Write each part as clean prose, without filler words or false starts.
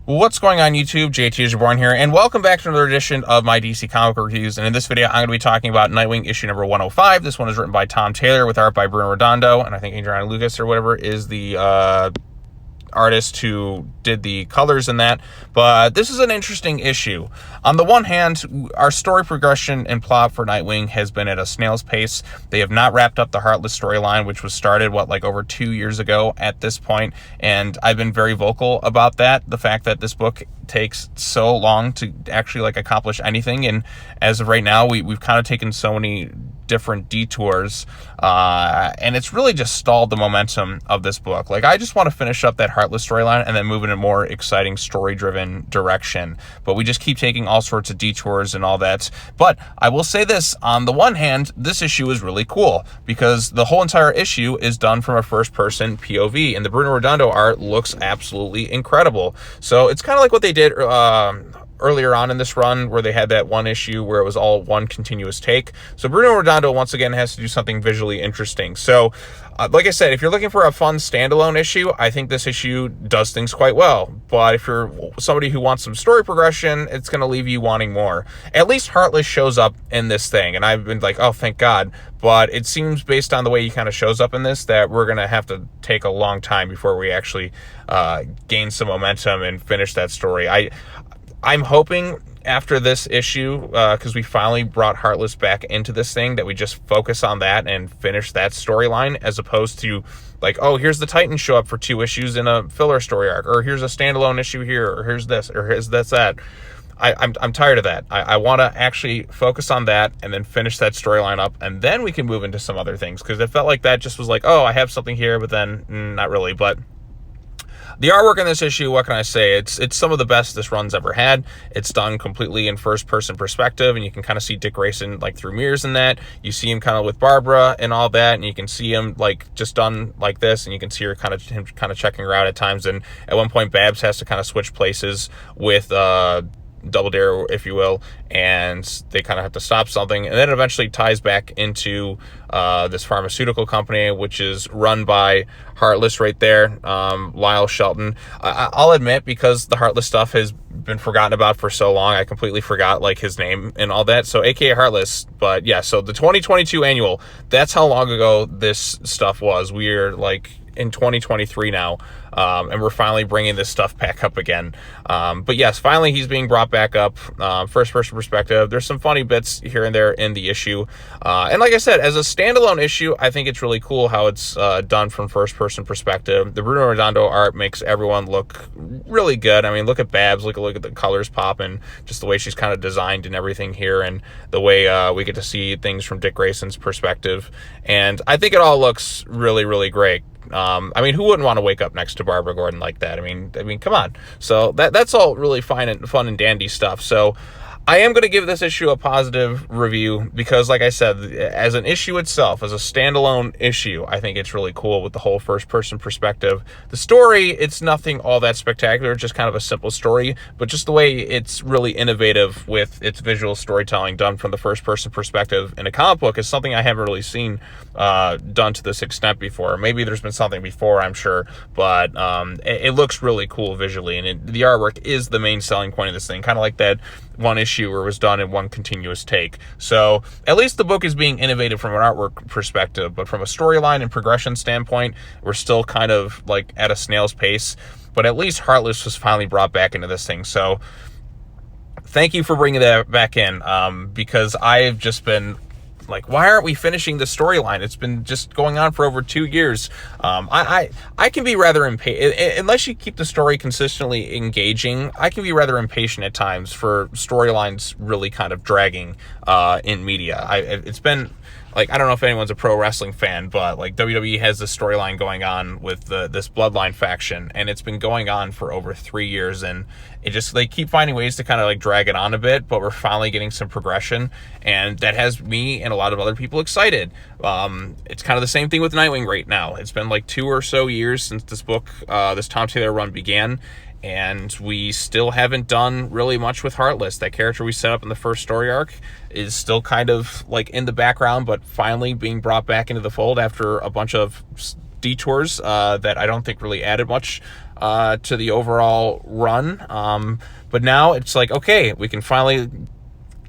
What's going on YouTube? JT is Reborn here, and welcome back to another edition of my DC comic book reviews. And in this video, I'm going to be talking about Nightwing issue number 105. This one is written by Tom Taylor with art by Bruno Redondo, and I think Adriana Lucas or whatever is the artist who did the colors in that. But this is an interesting issue. On the one hand, our story progression and plot for Nightwing has been at a snail's pace. They have not wrapped up the Heartless storyline, which was started over 2 years ago at this point, and I've been very vocal about that, the fact that this book takes so long to actually accomplish anything. And as of right now, we've kind of taken so many different detours, and it's really just stalled the momentum of this book. I just want to finish up that Heartless storyline and then move in a more exciting story-driven direction, but we just keep taking all sorts of detours and all that. But I will say this, on the one hand, this issue is really cool because the whole entire issue is done from a first-person POV, and the Bruno Redondo art looks absolutely incredible. So it's kind of like what they did earlier on in this run, where they had that one issue where it was all one continuous take. So Bruno Redondo once again has to do something visually interesting. So like I said, if you're looking for a fun standalone issue, I think this issue does things quite well. But if you're somebody who wants some story progression, it's going to leave you wanting more. At least Heartless shows up in this thing, and I've been like, oh, thank God. But it seems, based on the way he kind of shows up in this, that we're going to have to take a long time before we actually gain some momentum and finish that story. I'm hoping after this issue, because we finally brought Heartless back into this thing, that we just focus on that and finish that storyline, as opposed to oh, here's the Titans show up for 2 issues in a filler story arc, or here's a standalone issue here, or here's this, or here's that. I'm tired of that. I want to actually focus on that and then finish that storyline up, and then we can move into some other things, because it felt like that just was oh, I have something here, but then not really. But the artwork in this issue, what can I say? It's some of the best this run's ever had. It's done completely in first-person perspective, and you can kind of see Dick Grayson through mirrors in that. You see him kind of with Barbara and all that, and you can see him just done like this, and you can see him kind of checking her out at times. And at one point, Babs has to kind of switch places with Double Dare, if you will, and they kind of have to stop something, and then it eventually ties back into this pharmaceutical company, which is run by Heartless right there, Lyle Shelton. I'll admit, because the Heartless stuff has been forgotten about for so long, I completely forgot his name and all that, so aka Heartless. But yeah, so the 2022 annual, that's how long ago this stuff was. We're in 2023 now, and we're finally bringing this stuff back up again. But yes, finally he's being brought back up, first-person perspective. There's some funny bits here and there in the issue, and like I said, as a standalone issue, I think it's really cool how it's done from first-person perspective. The Bruno Redondo art makes everyone look really good. I mean, look at Babs, look at the colors pop, and just the way she's kind of designed and everything here, and the way we get to see things from Dick Grayson's perspective, and I think it all looks really, really great. I mean, who wouldn't want to wake up next to Barbara Gordon like that? I mean, come on. So that's all really fun and dandy stuff. So I am going to give this issue a positive review because, like I said, as an issue itself, as a standalone issue, I think it's really cool with the whole first-person perspective. The story, it's nothing all that spectacular, just kind of a simple story, but just the way it's really innovative with its visual storytelling done from the first-person perspective in a comic book is something I haven't really seen done to this extent before. Maybe there's been something before, I'm sure, but it looks really cool visually, and the artwork is the main selling point of this thing, kind of like that one issue where it was done in one continuous take. So at least the book is being innovative from an artwork perspective, but from a storyline and progression standpoint, we're still kind of at a snail's pace. But at least Heartless was finally brought back into this thing. So thank you for bringing that back in, because I've just been why aren't we finishing the storyline? It's been just going on for over 2 years. I can be rather impatient, unless you keep the story consistently engaging. I can be rather impatient at times for storylines really kind of dragging in media. It's been I don't know if anyone's a pro wrestling fan, but WWE has this storyline going on with this Bloodline faction, and it's been going on for over 3 years, and it just they keep finding ways to kind of drag it on a bit, but we're finally getting some progression, and that has me and a lot of other people excited. It's kind of the same thing with Nightwing right now. It's been 2 or so years since this book, this Tom Taylor run began, and we still haven't done really much with Heartless. That character we set up in the first story arc is still kind of in the background, but finally being brought back into the fold after a bunch of detours that I don't think really added much to the overall run. But now it's like, okay, we can finally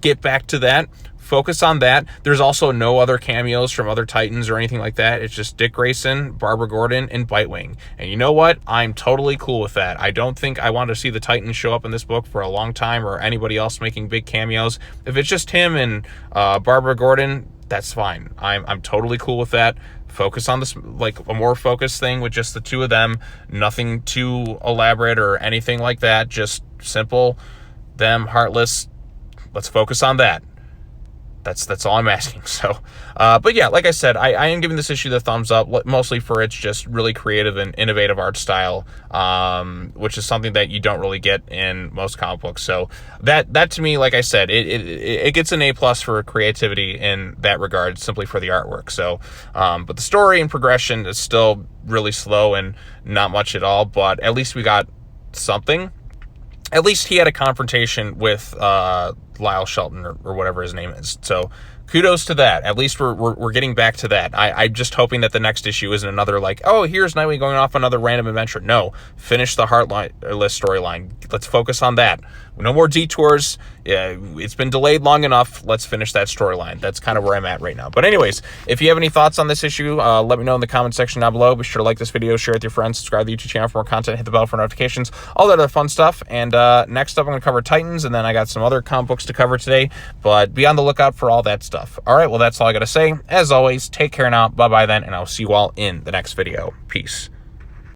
get back to that. Focus on that. There's also no other cameos from other Titans or anything like that. It's just Dick Grayson, Barbara Gordon, and Nightwing. And you know what? I'm totally cool with that. I don't think I want to see the Titans show up in this book for a long time, or anybody else making big cameos. If it's just him and Barbara Gordon, that's fine. I'm totally cool with that. Focus on this, like a more focused thing with just the two of them. Nothing too elaborate or anything like that. Just simple, them, heartless. Let's focus on that. That's all I'm asking. So, but yeah, like I said, I am giving this issue the thumbs up, mostly for its just really creative and innovative art style, which is something that you don't really get in most comic books. So that to me, like I said, it gets an A+ for creativity in that regard, simply for the artwork. So, but the story and progression is still really slow and not much at all. But at least we got something. At least he had a confrontation with Lyle Shelton or whatever his name is. So kudos to that. At least we're getting back to that. I'm just hoping that the next issue isn't another like, oh, here's Nightwing going off another random adventure. No, finish the Heartless storyline. Let's focus on that. No more detours. Yeah, it's been delayed long enough. Let's finish that storyline. That's kind of where I'm at right now. But anyways, if you have any thoughts on this issue, let me know in the comment section down below. Be sure to like this video, share it with your friends, subscribe to the YouTube channel for more content, hit the bell for notifications, all that other fun stuff. And next up, I'm going to cover Titans, and then I got some other comic books to cover today. But be on the lookout for all that stuff. All right, well, that's all I got to say. As always, take care now. Bye-bye then, and I'll see you all in the next video. Peace.